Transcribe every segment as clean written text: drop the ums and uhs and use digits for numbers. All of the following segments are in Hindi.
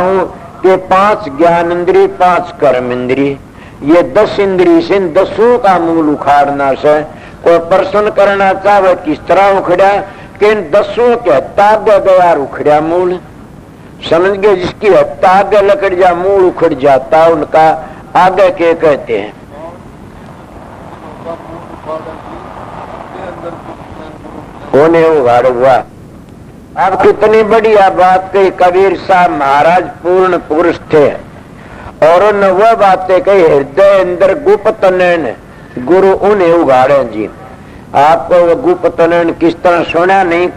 कि 5 ज्ञान इंद्रिय 5 कर्म इंद्रिय, ये 10 इंद्रिय से 10 का मूल उखाड़ना से कोई प्रश्न करना चाहे किस तरह उखड़ा कि 10 के हत्या गया उखड़ा मूल समझ गए। जिसकी हत्या आगे लकड़ जा मूल उखड़ जाता उनका आगे के कहते हैं। होने उगाड़ हुआ। अब कितनी बढ़िया बात कही कबीर साहब महाराज पूर्ण पुरुष थे और उन्होंने वह बातें कही हृदय अंदर गुप्त नैन गुरु उन्हें उगाड़े जी। आपको वो गुप्त नैन किस तरह सुना नहीं,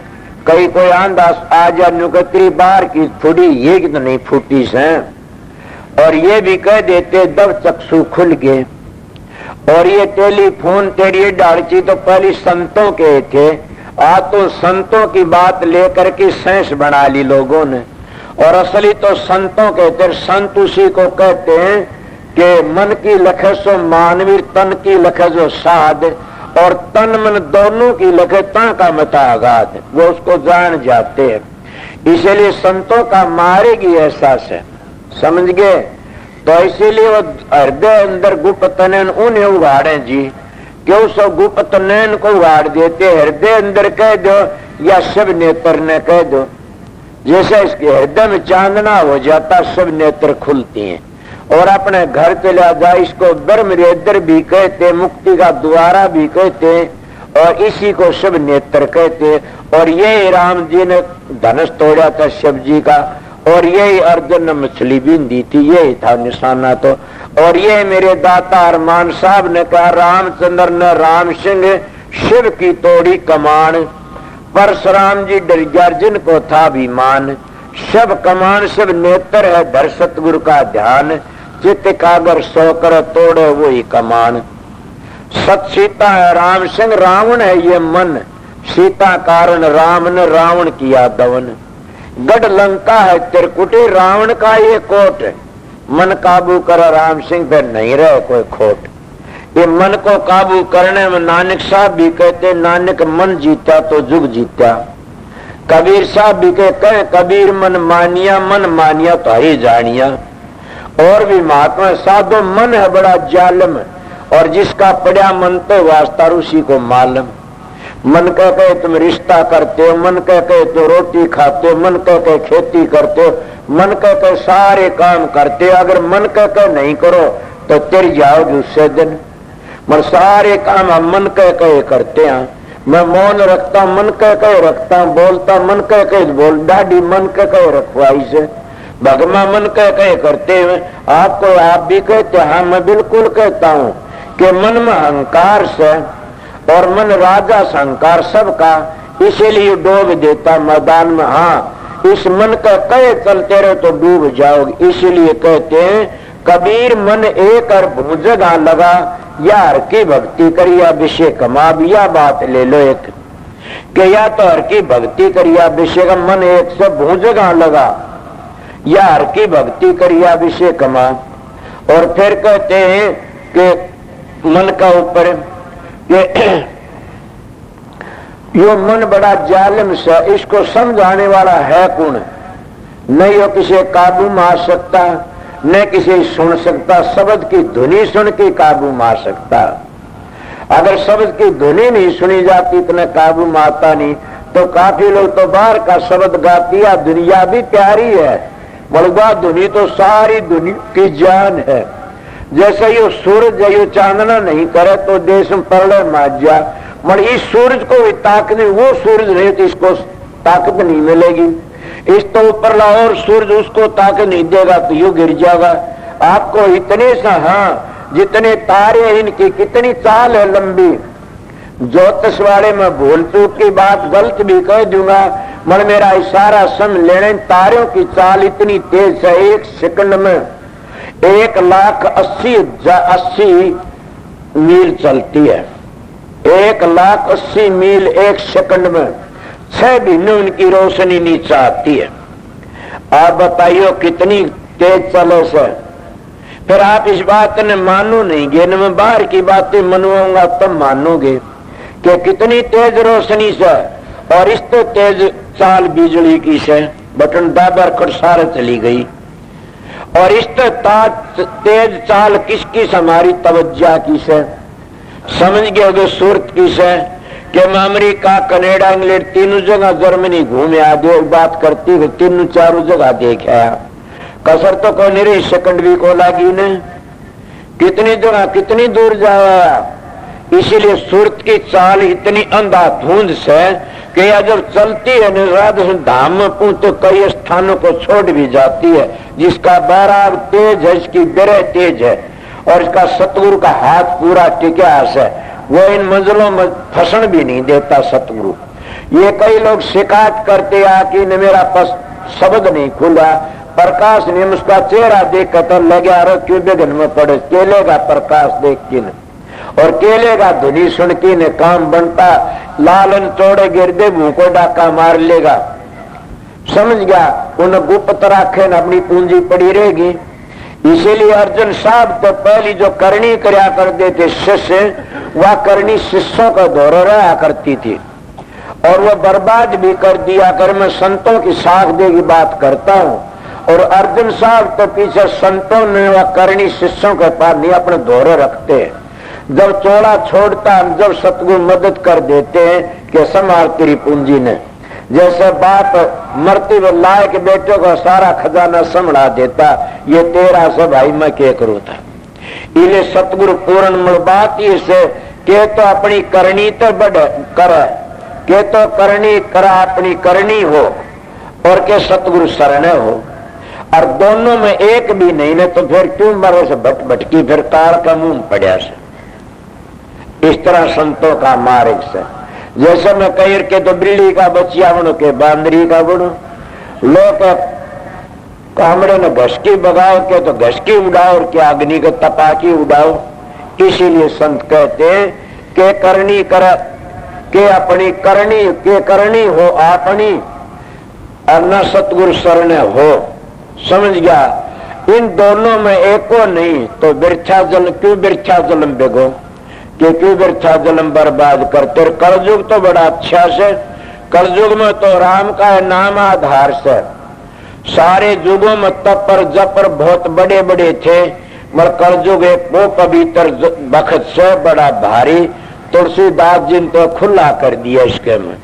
कई कोई आंदा आ जाने को तेरी बाहर की फूटी ये कि तो नहीं फूटी से, और ये भी कह देते दब चक्षु खुल गए। और ये टेलीफोन तेरी डालची तो पहले संतों के थे, आज तो संतों की बात लेकर के साइंस बना ली लोगों ने। और असली तो संतों कहते हैं, संत उसी को कहते हैं कि मन की लखे सो मानवीर तन की लखे जो साध, और तन मन दोनों की लखे ता का मता आगाध, वो उसको जान जाते हैं। इसीलिए संतों का मारेगी एहसास है, समझ गए। तो इसीलिए वो हृदय अंदर गुप्त नैन उन्हें उगाड़े जी, क्यों सब गुप्त नैन को उगाड़ देते। हृदय अंदर कह दो या सब नेत्र ने कह दो, जैसे इसके हृदय में चांदना हो जाता सब नेत्र खुलती हैं। और अपने घर चला जाए, इसको ब्रह्मरेद्र भी कहते, मुक्ति का द्वारा भी कहते, और इसी को सब नेत्र कहते। और यही राम जी ने धनुष तोड़ा था शिव जी का, और यही अर्जुन ने मछली बींदी थी, यही था निशाना। तो और ये मेरे दाता अरमान साहब ने कहा रामचंद्र ने राम सिंह शिव की तोड़ी कमान, परशुराम जी डर गया जिनको था अभिमान। सब कमान सब नेत्र है धर सतगुरु का ध्यान, चित्त कागर सो कर तोड़े वही कमान। सत सीता है राम सिंह रावण है ये मन, सीता कारण राम ने रावण किया दवन। गढ़ लंका है त्रिकुटी रावण का ये कोट, मन काबू कर राम सिंह पे नहीं रहे कोई खोट। ये मन को काबू करने में नानक साहब भी कहते, नानक मन जीता तो जुग जीता। कबीर साहब भी कहते कबीर मन मानिया तो हरी जानिया। और भी महात्मा साधो मन है बड़ा जालम, और जिसका पड़ा मन तो वास्ता उसी को मालूम। मन कह के तुम रिश्ता करते हो, मन कह के तो रोटी खाते हो, मन कह के खेती करते हो, मन कह के सारे काम करते हो। अगर मन कह के नहीं करो तो तिर जाओगे उससे दिन। मगर सारे काम हम मन कह के करते हैं। मैं मौन रखता मन कह के रखता, बोलता मन कह के बोल, दाढ़ी मन कह के रखवाई से, भगवा मन कह के करते हुए। आपको आप भी कहते, हाँ मैं बिल्कुल कहता हूँ कि मन में अहंकार से, और मन राजा संकार सबका, इसीलिए डूब देता मैदान में। हाँ इस मन का कहे चलते रहे तो डूब जाओगे। इसीलिए कहते हैं कबीर मन एक और भूजगा लगा, यार की भक्ति करिया विषय कमा। या बात ले लो एक कि या तो हर की भक्ति करिया विषय का, मन एक से भूजगा लगा, यार की भक्ति करिया विषय कमा। और फिर कहते हैं कि मन का ऊपर यो मन बड़ा जालिम सा, इसको समझाने वाला है कौन? नहीं यो किसी काबू में आ सकता, न किसी सुन सकता। शब्द की धुनी सुन के काबू में आ सकता। अगर शब्द की धुनी नहीं सुनी जाती इतना काबू में आता नहीं। तो काफी लोग तो बाहर का शब्द गाती है, दुनिया भी प्यारी है, बड़ुआ धुनी तो सारी दुनिया की जान है। जैसे यो सूरज यो चांदना नहीं करे तो देश में प्रलय मार जा, मगर इस सूरज को भी ताकत नहीं, वो सूरज नहीं तो इसको ताकत नहीं मिलेगी। इस तो ऊपर और सूरज उसको ताकत नहीं देगा तो यू गिर जाएगा। आपको इतने सा, हाँ जितने तारे इनकी कितनी चाल है लंबी। ज्योतिष वाले में भूल चूक की बात गलत भी कह दूंगा, मगर मेरा इशारा समझ लेने। तारों की चाल इतनी तेज है, 1 सेकंड में 1,80,080 मील चलती है। 1,80,000 मील 1 सेकंड में 6 महीने उनकी रोशनी नीचे आती है। आप बताइए कितनी तेज चले से। फिर आप इस बात ने मानो नहीं गे, न मैं बाहर की बातें मनवाऊंगा तब मानोगे कि कितनी तेज रोशनी से। और इस तो तेज चाल बिजली की से, बटन दाबर कर सारे चली गई। और इस तेज चाल किसकी हमारी तवज्जा किस है, समझ गए हो सूरत किस है कि अमेरिका कनाडा इंग्लैंड तीनों जगह जर्मनी घूमे आदि बात करती हुई तीनों चारों जगह देखा कसर तो को नहीं रही सेकंड भी को लगी ने कितनी जगह कितनी दूर जाया। इसीलिए सूरत की चाल इतनी अंधाधुंध से कि जब चलती है राधा धाम में तो कई स्थानों को छोड़ भी जाती है, जिसका बैराग तेज है, इसकी बेरे तेज है और इसका सतगुरु का हाथ पूरा टिका है, वो इन मंजिलों में फंसन भी नहीं देता सतगुरु। ये कई लोग शिकायत करते आ कि मेरा शब्द नहीं खुला, प्रकाश ने उसका चेहरा देख कर तो लगे रो क्यों बेगन में पड़े, केले का प्रकाश देख के न और केले का ध्वनि सुन के ने काम बनता, लालन चौड़े गिरदे भूखो डाका मार लेगा। समझ गया, उन्हें गुप्त राखे न अपनी पूंजी पड़ी रहेगी। इसीलिए अर्जुन साहब तो पहली जो करनी करया करते थे शिष्य, वह करनी शिष्यों का दौरा रहा करती थी और वह बर्बाद भी कर दिया कर। मैं संतों की साख दे की बात करता हूँ और अर्जुन साहब तो पीछे संतों ने वह करनी शिष्यों के पास नहीं अपने दौरे रखते हैं। जब चौड़ा छोड़ता जब सतगुरु मदद कर देते हैं कि संभाल तेरी पूंजी ने, जैसे बाप मरते हुए लाए के बेटे को सारा खजाना संभला देता, ये तेरा से भाई मैं क्या करूँ था। इले सतगुरु पूर्ण बात से के तो अपनी करनी तो बढ़ कर के तो करनी करा अपनी करनी हो और के सतगुरु शरण हो, और दोनों में एक भी नहीं ने तो फिर क्यों मरे से भटकी फिर कार का मुंह पड़ा से। इस तरह संतों का मार्ग से जैसे मैं कह के तो बिल्ली का बचिया बनो के बांदरी का बनो, लोग कामड़े ने घसकी बगाओ के तो घसकी उड़ाओ और क्या अग्नि को तपाकी उड़ाओ। इसीलिए संत कहते हैं के करनी कर के अपनी करनी हो अपनी और न सतगुरु शरण हो। समझ गया, इन दोनों में एको नहीं तो बिरछा जल क्यों बिरछा जलम बेगो कि क्यों बिरछा जलम बर्बाद करते। कलयुग तो बड़ा अच्छा से, कलयुग में तो राम का नाम आधार से, सारे युगों में तपर जपर बहुत बड़े बड़े थे मगर कलयुग एक वो पवित्र वक्त से बड़ा भारी तुलसीदास जी ने तो खुला कर दिया इसके में।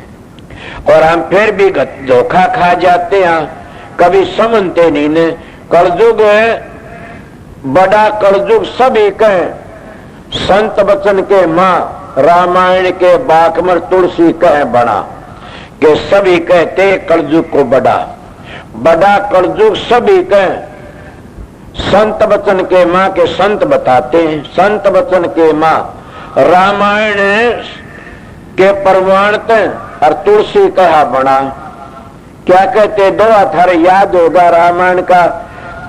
और हम फिर भी धोखा खा जाते हैं, कभी समझते नहीं ने। कलयुग बड़ा कलयुग सभी कहें, संत वचन के माँ रामायण के बाकमर तुलसी कहे बड़ा के सभी कहते कलयुग को बड़ा कलयुग सभी कहें। संत वचन के माँ के संत बताते हैं, संत वचन के माँ रामायण के प्रमाणत और तुलसी कहा बना। क्या कहते दो थारे याद होगा रामायण का,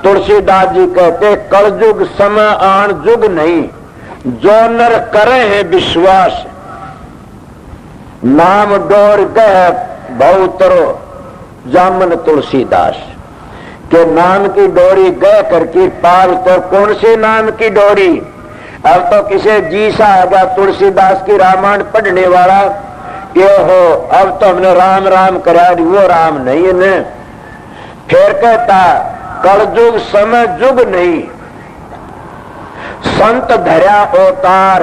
तुलसीदास जी कहते कलयुग समय आन जुग नहीं, जो नर करे है विश्वास, नाम डोर कह बहुतरो जामन तुलसीदास के नाम की डोरी गए करके पाल। तो कौन से नाम की डोरी, अब तो किसे जी सा होगा तुलसीदास की रामायण पढ़ने वाला ये हो, अब तो हमने राम राम करा वो राम नहीं है ने। फिर कहता कलयुग समय जुग नहीं, संत धर्या अवतार,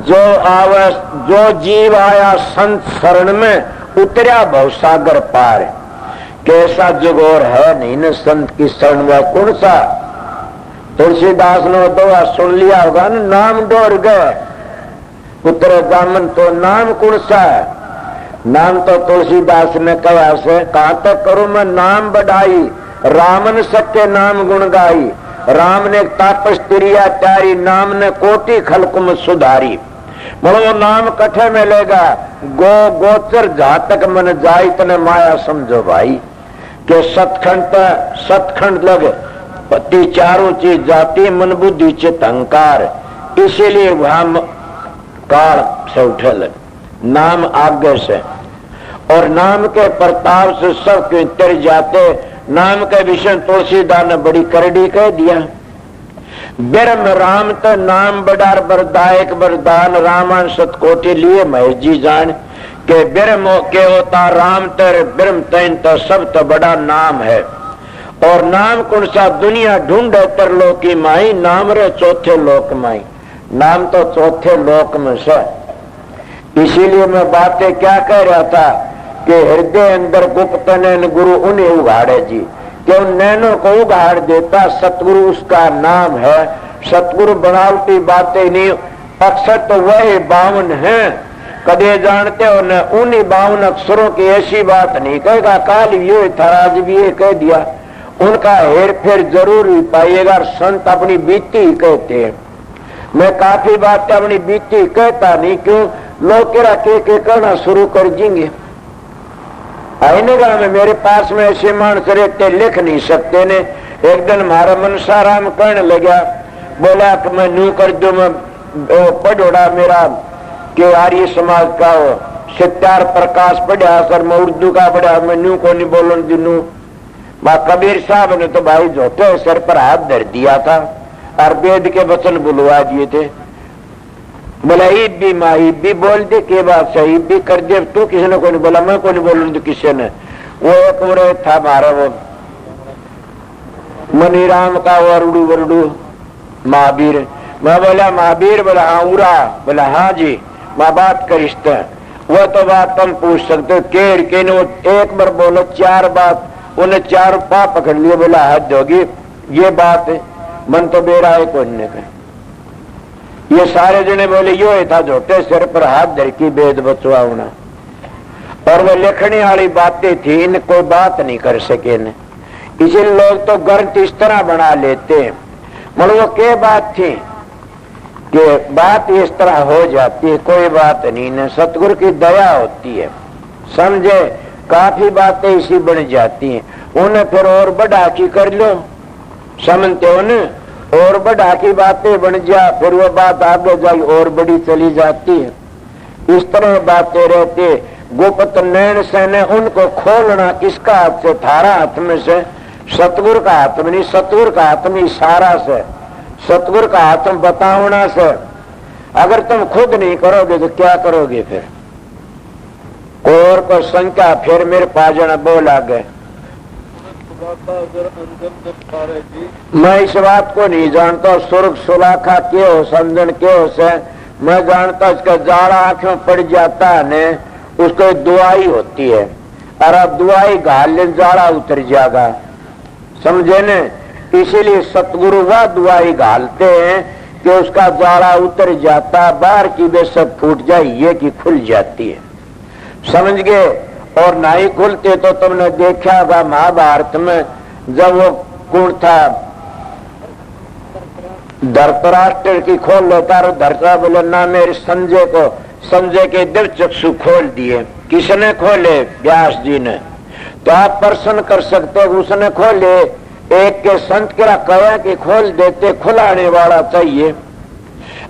जो जीव आया संत शरण में उतरा भवसागर पार। कैसा जुग और है नहीं न संत की शरण व कौन सा। तुलसीदास ने दवा सुन लिया होगा ना, नाम डोर गए पुत्र दामन, तो नाम कौन सा है। नाम तो तुलसीदास ने कहा से कहा तक करूं मैं नाम बढ़ाई, रामन सत्य नाम गुण गाई। राम ने तापस त्रिया त्यारी, नाम ने कोटि खलक में सुधारी। बोलो नाम कठे मिलेगा, गोचर जहां तक मन जाई तने माया समझो भाई। के सतखंड लग पति चारों चीज जाती, मन बुद्धि चित अहंकार। इसीलिए वहां काल से उठल नाम आगे से, और नाम के प्रताप से सब क्यों तर जाते। नाम के विषय तुलसीदास ने बड़ी करड़ी कह दिया। ब्रह्म राम तो नाम बड़ा वरदायक वरदान, रामायण सतकोटि लिए महेश जी जान के ब्रह्म के होता राम तर ब्रह्म तैन तो सब तो बड़ा नाम है। और नाम कौन सा दुनिया ढूंढे तरलोकी माई, नाम रे चौथे लोक माई। नाम तो चौथे लोक में से। इसीलिए मैं बातें क्या कह रहा था कि हृदय अंदर गुप्त नैन गुरु उन्हें उगाड़े जी, कि उन नैनों को उगाड़ देता सतगुरु उसका नाम है। सतगुरु बनावटी बातें नहीं, अक्षर तो वही 52 है। कदे जानते हो न उन्हीं 52 अक्षरों की ऐसी बात नहीं कहेगा काल ये था आज भी ये कह दिया। उनका हेर फेर जरूर ही पाइएगा। संत अपनी बीती ही कहते हैं। मैं काफी बातें अपनी बीती कहता नहीं, क्यों लोग केरा के करना शुरू कर देंगे। आईनेगा में मेरे पास में ऐसे मानस रहते लिख नहीं सकते ने। एक दिन हमारा मनसाराम कहने लगा, बोला कि मैं न्यू कर दू, मैं पढ़ोड़ा मेरा के आर्य समाज का हो सत्यार प्रकाश पढ़ा सर, मैं उर्दू का पढ़ा, मैं न्यू को नहीं बोलन दिनू। कबीर साहब ने तो भाई झोटे सर पर हाथ धर दिया था और वेद के वचन बुलवा दिए थे। बोला ईद भी माँ ईद भी बोल दे के बात से ईद भी कर दे तू। किसी ने कोई नहीं बोला, मैं कोई नहीं बोलूँ किसी ने। वो एक और था मारा वो मनीराम का वरुडू वरुडू महावीर। मैं बोला महावीर, बोला हाँ उरा, बोला हाँ जी माँ बात करिश्ते। वो तो बात तुम पूछ सकते हो केर के एक बार बोलो 4 बात, उन्हें 4 पा पकड़ लिए। बोला हद होगी ये बात है, मन तो बेरा है कोई ने कहा। ये सारे जने बोले यो था झोटे सिर पर हाथ धर की वेद बचवाना। और वो लिखने वाली बातें थी, इन कोई बात नहीं कर सके ने। इसीलिए लोग तो ग्रंथ इस तरह बना लेते हैं। मतलब वो क्या बात थी कि बात इस तरह हो जाती है, कोई बात नहीं ने। सतगुरु की दया होती है, समझे। काफी बातें इसी बन जाती हैं, उन्हें फिर और बढ़ा की कर लो, समझते हो न। और बढ़ा की बातें बन जा, फिर वो बात आगे जाई और बड़ी चली जाती है। इस तरह बातें रहती। गुप्त नैन से ने उनको खोलना किसका हाथ से? थारा हाथ में से, सतगुरु का हाथ में नहीं। सतगुरु का हाथ में इशारा से, सतगुरु का हाथ में बतावना से। अगर तुम खुद नहीं करोगे तो क्या करोगे फिर? कोई और को संख्या फिर मेरे पास जना बोल आ गए। मैं इस बात को नहीं जानता सुर्ख सुलाखा के हो समझन के हो से। मैं जानता इसका जाड़ा आंखों पड़ जाता है ने, उसको दुआई होती है। और अब दुआई घाल ले जाड़ा उतर जाएगा, समझे ने। इसीलिए सतगुरु वह दुआई घालते हैं कि उसका जाड़ा उतर जाता, बाहर की वे सब फूट जाए, ये की खुल जाती है, समझ गए। और नहीं खुलते तो तुमने देखा होगा महाभारत में जब वो कौन था धृतराष्ट्र की खोल लेता और धरता बोले ना मेरे संजय को, संजय के दिव्य चक्षु खोल दिए। किसने खोले? व्यास जी ने। तो आप प्रश्न कर सकते हो उसने खोले, एक के संत के कहा कि खोल देते, खुलाने वाला चाहिए।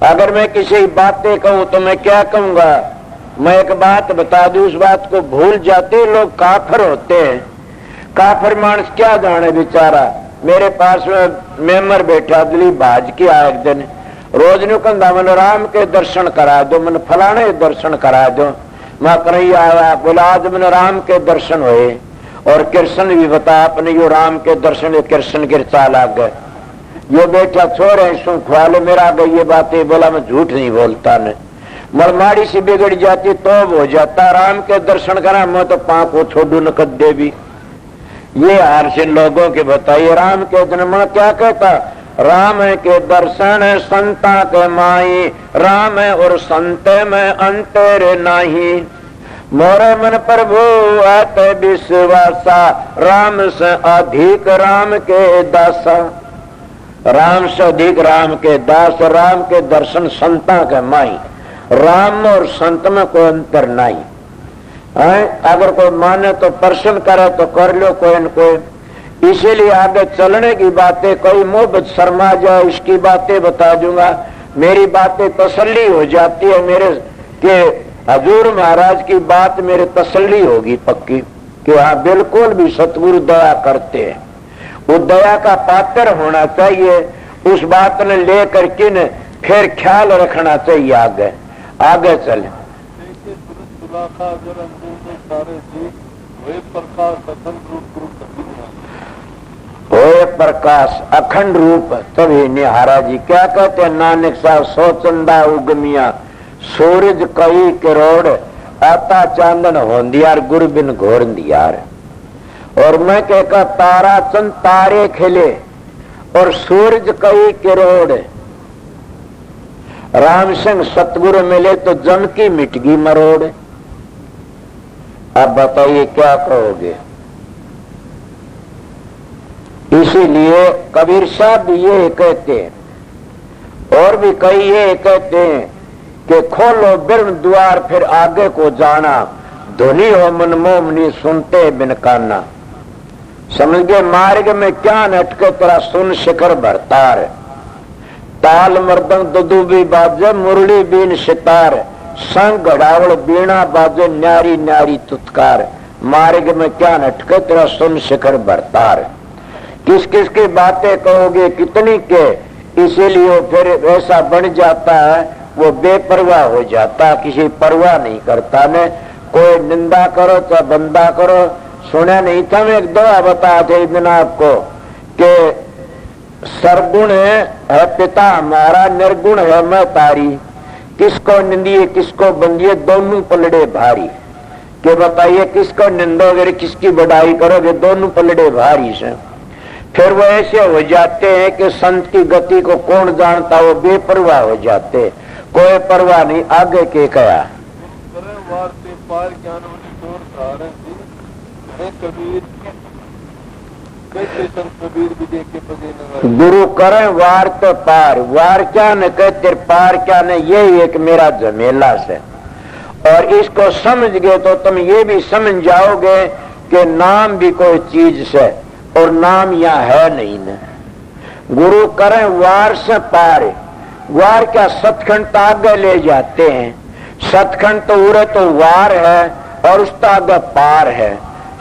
अगर मैं किसी बातें कहूं तो मैं क्या कहूंगा? मैं एक बात बता दूं, उस बात को भूल जाते लोग काफर होते हैं। काफर मानस क्या जाने बेचारा। मेरे पास में मेमर बैठा दिलीप भाज की आया एक दिन, रोज नु कहता मन राम के दर्शन करा दो, मन फलाने दर्शन करा दो। मैं कहीं आया, बोला आज मैंने राम के दर्शन हुए। और कृष्ण भी बता अपने यो राम के दर्शन कृष्ण गिरचा लाग गए। यो बेटा छोरे सु ख्वाले मेरा गई ये बातें। बोला मैं झूठ नहीं बोलता ने। मरमाड़ी से बिगड़ जाती तो हो जाता। राम के दर्शन करा मैं तो पांव को छोड़ू न कदे भी। ये हार से लोगों के बताइए। राम के जन्म क्या कहता? राम के दर्शन संता के माई, राम और संत में अंतर नहीं। मोरे मन प्रभु आते विश्वासा, राम से अधिक राम के दासा। राम से अधिक राम के दास, राम के दर्शन संता के माई। राम और संत में कोई अंतर नहीं है। अगर कोई माने तो प्रश्न करे तो कर लो कोई न कोई। इसीलिए आगे चलने की बातें कोई मोहब्बत शर्मा जाए इसकी बातें बता दूंगा। मेरी बातें तसल्ली हो जाती है मेरे के हजूर महाराज की बात मेरे तसल्ली होगी पक्की कि हाँ बिल्कुल भी सतगुरु दया करते हैं। वो दया का पात्र होना चाहिए। उस बात ने लेकर के न फिर ख्याल रखना चाहिए। आगे आगे चले। होए प्रकाश अखंड रूप तभी निहारा जी। क्या कहते हैं नानक साहब, सोचंदा उगमिया सूरज कई करोड़ आता चांदन होंदियार गुरु बिन घोर दियार। और मैं कहता तारा चंद तारे खिले और सूरज कई करोड़, राम सिंह सतगुरु मिले तो जम की मिटगी मरोड़। अब बताइए क्या कहोगे। इसीलिए कबीर साहब भी ये कहते हैं और भी कई ये कहते हैं कि खोलो बिरम द्वार फिर आगे को जाना, धुनी हो मन मोमनी सुनते बिन काना। समझ गए मार्ग में क्या नटके तेरा सुन शिखर भरतार, ताल मर्दंग दुदुबी बाजे मुरली बीन सितार, संग घड़ावल बीणा बाजे न्यारी न्यारी तुत्कार। मार्ग में क्या नटके तेरा सुन शिखर भरतार। किस किस की बातें कहोगे कितनी के, इसीलिए फिर ऐसा बन जाता है वो बेपरवाह हो जाता, किसी परवाह नहीं करता ने। कोई निंदा करो चाहे बंदा करो। सुना नहीं था मैं एक दुआ बताया थे दिन आपको कि सरगुण है पिता हमारा, निर्गुण है मैं तारी, किसको निंदिए किसको बंदिए दोनों पलड़े भारी। के बताइए किसको निंदोगे किसकी बढ़ाई करोगे, दोनों पलड़े भारी से। फिर वो ऐसे हो जाते हैं कि संत की गति को कौन जानता, वो बेपरवाह हो जाते, कोई परवाह नहीं आगे के कया। गुरु करें वार तो पार, वार क्या न कहते पार क्या न, यही एक मेरा झमेला से। और इसको समझ गए तो तुम ये भी समझ जाओगे कि नाम भी कोई चीज से और नाम यहाँ है नहीं न। गुरु करें वार से पार, वार क्या सतखंड तो आगे ले जाते हैं, सतखंड तो उरे तो वार है और उसका आगे पार है।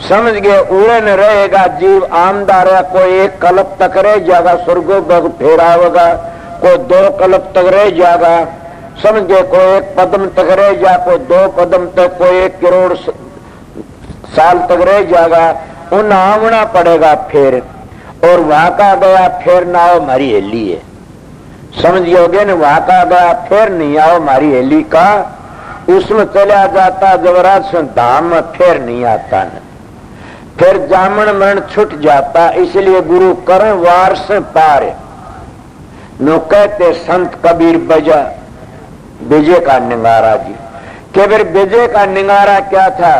समझ गए उड़े न रहेगा जीव आमदार है, कोई एक कल्प तक रह जाएगा स्वर्गो बग फेरावेगा, कोई 2 कल्प तक रह जाएगा। समझ गए कोई 1 पदम तक रह जा, कोई 2 पदम तक, कोई 1 करोड़ साल तक रह जाएगा। उन आवना पड़ेगा फिर, और वहां का गया फिर ना आओ हमारी हेली है। समझ गए न वहां का गया फिर नहीं आओ हमारी हेली का, उसमें चला जाता जबराज से धाम में फिर नहीं आता न, फिर जामन मरण छूट जाता। इसलिए गुरु करें वार से पार। नो कहते संत कबीर बजा विजय का निंगारा जी। कि फिर विजय का निंगारा क्या था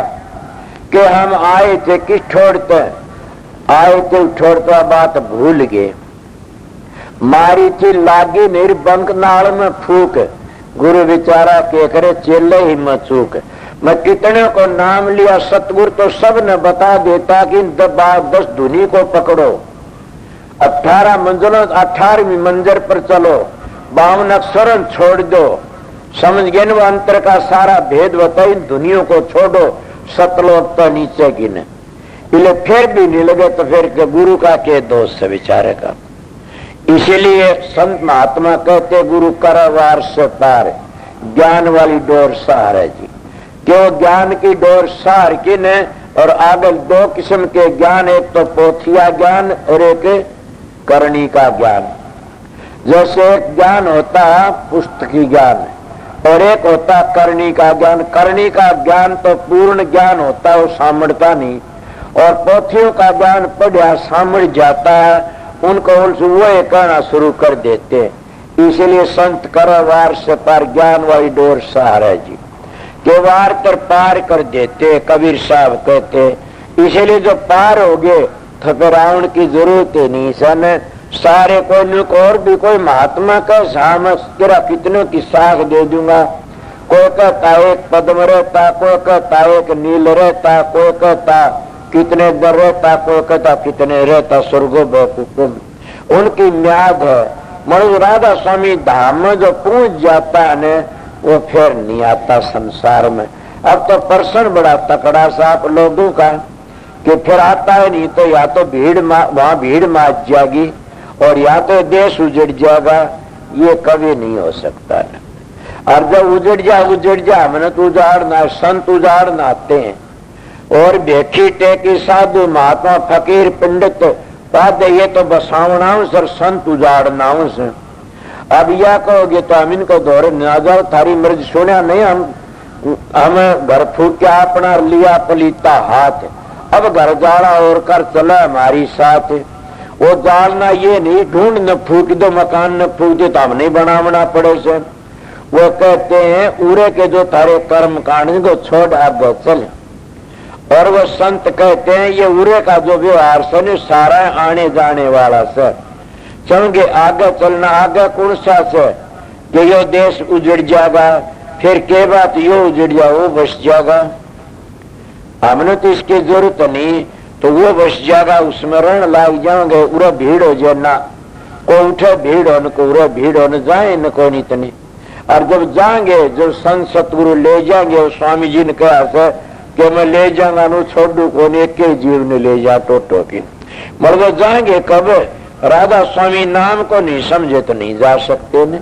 कि हम आए थे किस छोड़ते, आए थे छोड़ता बात भूल गए, मारी थी लागी निर्बंक नाल में फूक, गुरु विचारा के करे चेले ही में चूक। मैं कितने को नाम लिया सतगुरु तो सब ने बता देता कि 10 धुनी को पकड़ो, 18 मंजिलों 18वीं मंजिल पर चलो, 52 अक्षर छोड़ दो। समझ गए न वो अंतर का सारा भेद बताई, धुनियों को छोड़ो, सतलोक तो नीचे गिने। इसलिए फिर भी नहीं लगे तो फिर के गुरु का के दोष से विचारे का। इसीलिए संत महात्मा कहते गुरु करवार से पार, ज्ञान वाली डोर सहार है जी। क्यों ज्ञान की डोर सहार की ने, और आगे 2 किस्म के ज्ञान, एक तो पोथिया ज्ञान और एक करणी का ज्ञान। जैसे एक ज्ञान होता पुस्तकी ज्ञान और एक होता करणी का ज्ञान। करणी का ज्ञान तो पूर्ण ज्ञान होता है, वो सामर्थ्य नहीं, और पोथियों का ज्ञान पढ़ा सामढ़ जाता है, उनको वो कहना शुरू कर देते। इसलिए संत करो वार से पार, ज्ञान वाली डोर सहारा है जी, के वार कर पार कर देते कबीर साहब कहते। इसलिए जो पार हो गए तो फिर रावण की जरूरत ही नहीं सन। सारे कोई और भी कोई महात्मा का सामस तेरा कितनों की साख दे दूंगा। कोई कहता एक पद्म रहता, कोई कहता एक नील रहता, कोई कहता कितने दर रहता, कोई कहता कितने रहता स्वर्गो बेकुकुम। उनकी म्याद है। मनु राधा स्वामी धाम में जो पहुंच जाता है वो फिर नहीं आता संसार में। अब तो प्रश्न बड़ा तकड़ा सा आप लोगों का कि फिर आता है नहीं तो या तो वहां भीड़ माच जाएगी और या तो देश उजड़ जाएगा। ये कभी नहीं हो सकता है। और जब उजड़ जा मैंने तो उजाड़ना, संत उजाड़ना आते हैं और भेखी टेकी साधु महात्मा फकीर पंडित बात ये तो बसावनांश और संत उजाड़नांश। अब या कहोगे तो हम इनको दौरे न जाओ, थारी मर्जी सुना नहीं, हम घर फूक्या अपना लिया पलीता हाथ, अब घर जाड़ा और कर चला हमारी साथ। वो जालना ये नहीं ढूंढ न फूक दो, मकान न फूक दो तो हम नहीं बनावना पड़े से। वो कहते हैं उरे के जो तारे कर्म कांड को छोड़ अब चल। और वो संत कहते हैं ये उरे का जो व्यवहार से सारा आने जाने वाला से, चलेंगे आगे चलना, आगे कौन सा से कि यो देश उजड़ जाएगा, फिर के बात यो उजड़ जाओ वो बस जाएगा, हमने तो इसकी जरूरत नहीं, तो वो बस जाएगा, उसमें रण लाग जाओगे, उरा भीड़ हो जाए ना, को उठे भीड़ हो न को उरा भीड़ हो न जाए न को नहीं तनी। और जब जाएंगे, जब संत सतगुरु ले जाएंगे, स्वामी जी ने कहा से कि मैं ले जाऊंगा नु छोड़ू को एक के जीव ने ले जा टोटो की, मगर वो जाएंगे कब? राधा स्वामी नाम को नहीं समझे तो नहीं जा सकते ने।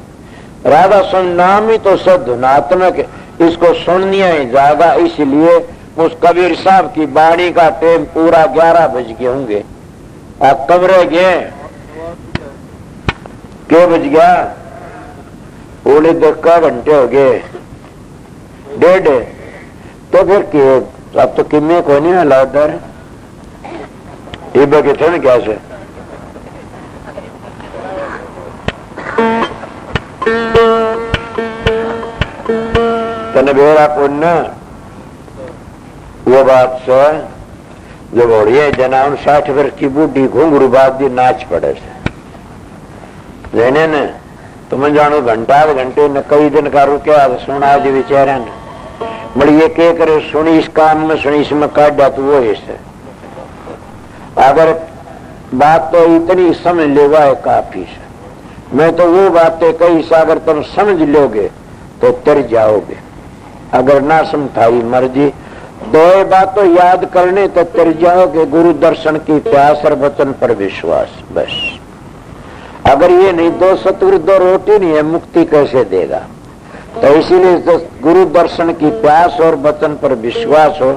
राधा स्वामी नाम ही तो सद्गुणात्मक, इसको सुननिया ही जाएगा। इसलिए उस कबीर साहब की बाणी का टाइम पूरा 11 बज गए होंगे। आप कब रह गए? क्या बज गया? पूरे 10 घंटे हो गए, 1:30। तो फिर के अब तो किन्ने को नहीं हला उधर ये बगे थे ना कैसे तने बेरा पुण्य वो बात से जो बोड़ी है जना 60 वर्ष की बूढ़ी घुंघरू बात दी नाच पड़े से लेने ने तुम्हें जानो घंटा घंटे न कई दिन का रुके सुना जी बेचारा ने बड़ी ये क्या करे, सुनी इस काम में सुनी इसमें काट दिया तो वो ऐसे। अगर बात तो इतनी समझ लेगा है काफी से। मैं तो वो बातें कही से अगर तुम समझ लोगे तो तर जाओगे, अगर ना समझ थारी मर्जी। दो बात तो याद करने तो तर जाओगे, गुरु दर्शन की प्यास और वचन पर विश्वास, बस। अगर ये नहीं दो सतगुरु दो रोटी नहीं है, मुक्ति कैसे देगा? तो इसीलिए तो गुरु दर्शन की प्यास और वचन पर विश्वास हो,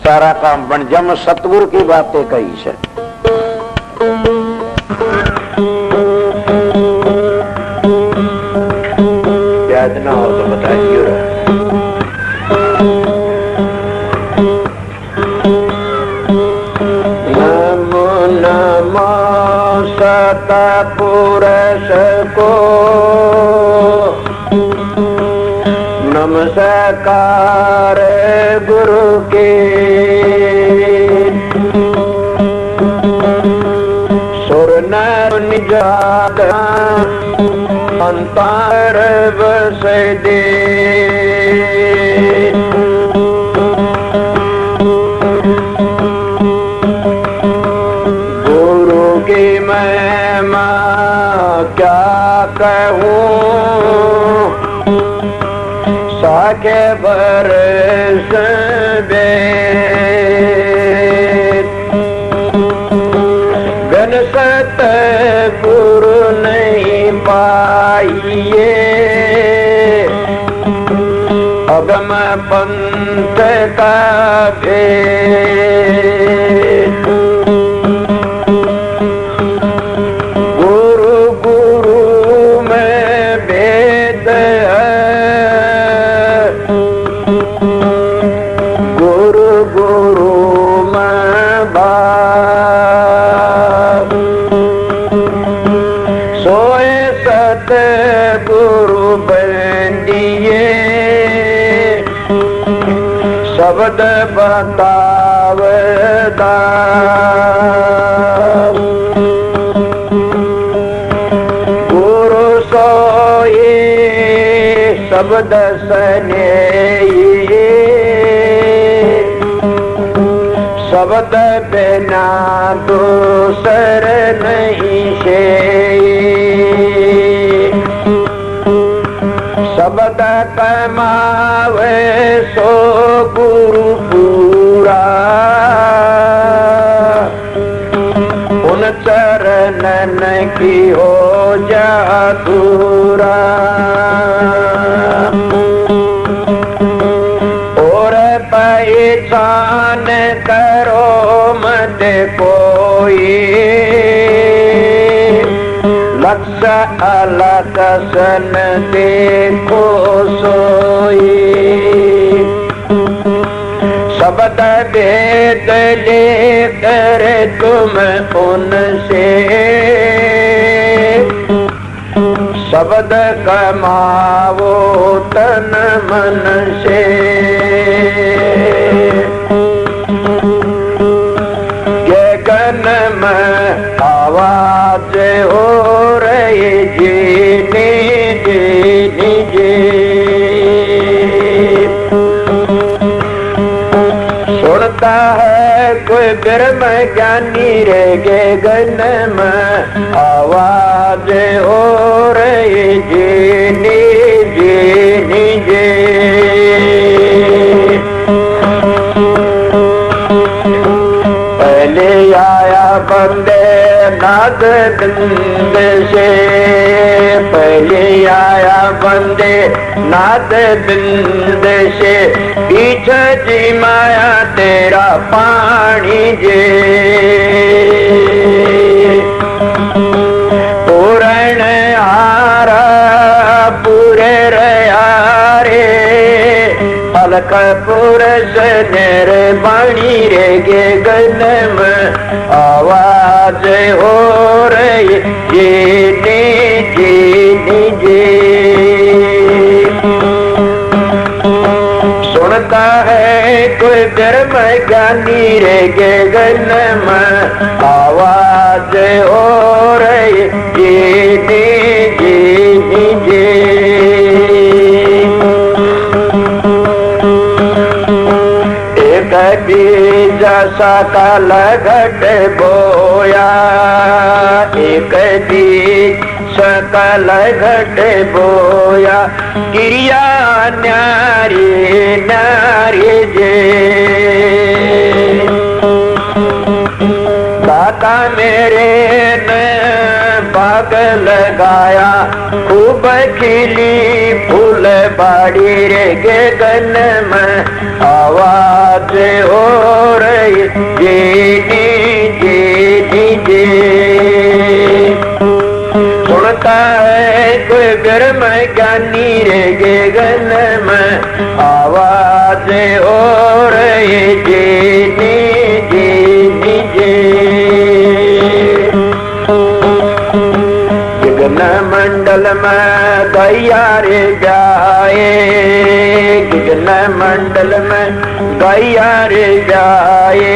सारा काम बन। जब सतगुरु की बातें कही से याद ना हो तो बताइए। नमो नमो सतपुरुष को नमस्कार गुरु के, सुर नर निजात अंतर बस दे। गुरु की महिमा क्या कहूँ, साके बरस गन सत गुरु नहीं पाइए, अगम पंथ का भेद। गुरु गुरु में भेद है, गुरु गुरु में भाव। सोए सत गुरु बंदिए, शब्द बतावता। गुरु सोए शब्द सने, शब्द बिना दूसर नहीं से। शब्द कमावे सो गुरु पूरा, उन चरणन की हो जा दूरा। और पहचान करो मत कोई, लक्ष अलग सन देखो सोई, शब्द भेद लेकर तुम उनसे शब्द कमाओ तन मन से। गगन में आवाज हो रही जीनी जीनी जी, सुनता है कोई ब्रह्म ज्ञानी रे। गगन में आवाज हो रही जीनी जीनी जी। पहले आया बंदे नाद बिंद से, पहले आया बंदे नाद बिंद से, पीछे जी माया तेरा पानी जे। पूरण हारा पूरे रयारे, अलक पुरुष निर्वाणी रे। गगन में आवाज हो रही जीनी जीनी जी, सुनता है कोई ब्रह्म ज्ञानी रे। गगन में आवाज हो रही जीनी जीनी जी। एक बीज सकल घट बोया, एक बीज सकल घट बोया, क्रिया न्यारी न्यारी जे। दाता मेरे ने बाग लगाया, खूब खिली फूल बाड़ी रे। गगन में आवाज हो रही जीनी जीनी जी, सुनता है कोई ब्रह्म ज्ञानी रे। गगन में आवाज हो रही जीनी जीनी जी। गगन मंडल में गैया रे जाए, गगन मंडल में गैया रे जाए,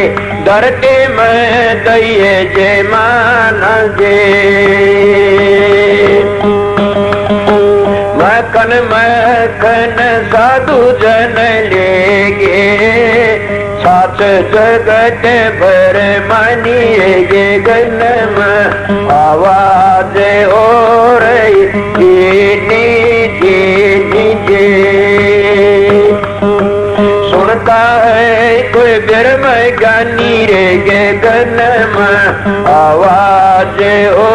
धरती में दैये जे मान जे। मखन मखन साधु जन लेगे, साथ जगत भर मानी रे। गगन में आवाज हो रही जीनी जीनी जी, सुनता है कोई ब्रह्म ज्ञानी रे। गगन में आवाज हो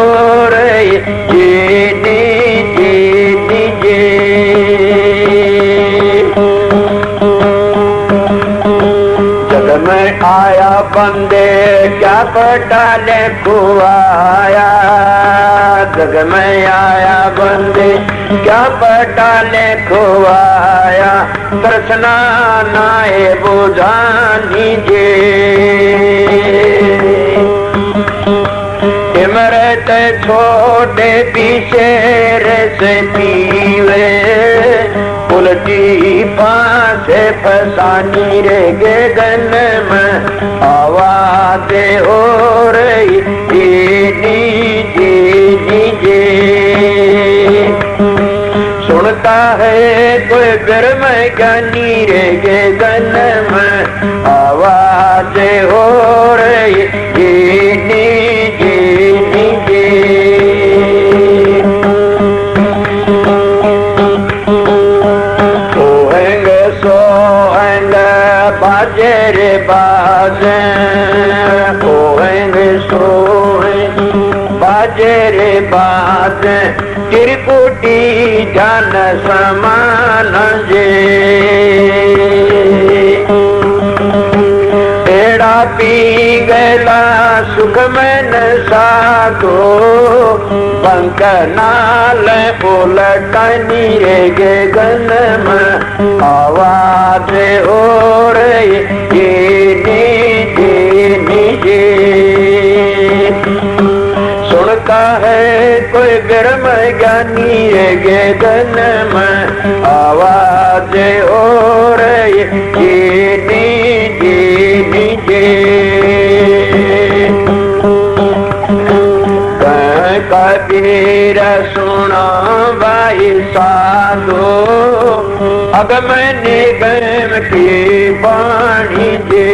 रही जीनी जीनी जी। जग में आया बंदे क्या पटाले खुआया, जग में आया बंदे क्या पटाले खुआया, तृष्णा नाए बुझानी जे। इमरत छोटे पीछे रस पीवे, उल्टी पास फसानी रे। गगन में आवाज हो रही जीनी जीनी जी, सुनता है कोई ब्रह्म ज्ञानी रे। गगन में आवाज हो रही जीनी जीनी जी। बाजे रे बाजे, होएंगे सोए बाजे रे बाजे, त्रिपुटी जन समान जे। एड़ा पी गला सुख में न साधो पंख नाल उलटनी गे गन में आवाज हो रही नीचे सुनता है कोई ब्रह्म ज्ञानी गे गन में आवाज हो रही नीचे कबीर सुना भाई साधो अगम निगम की पानी दे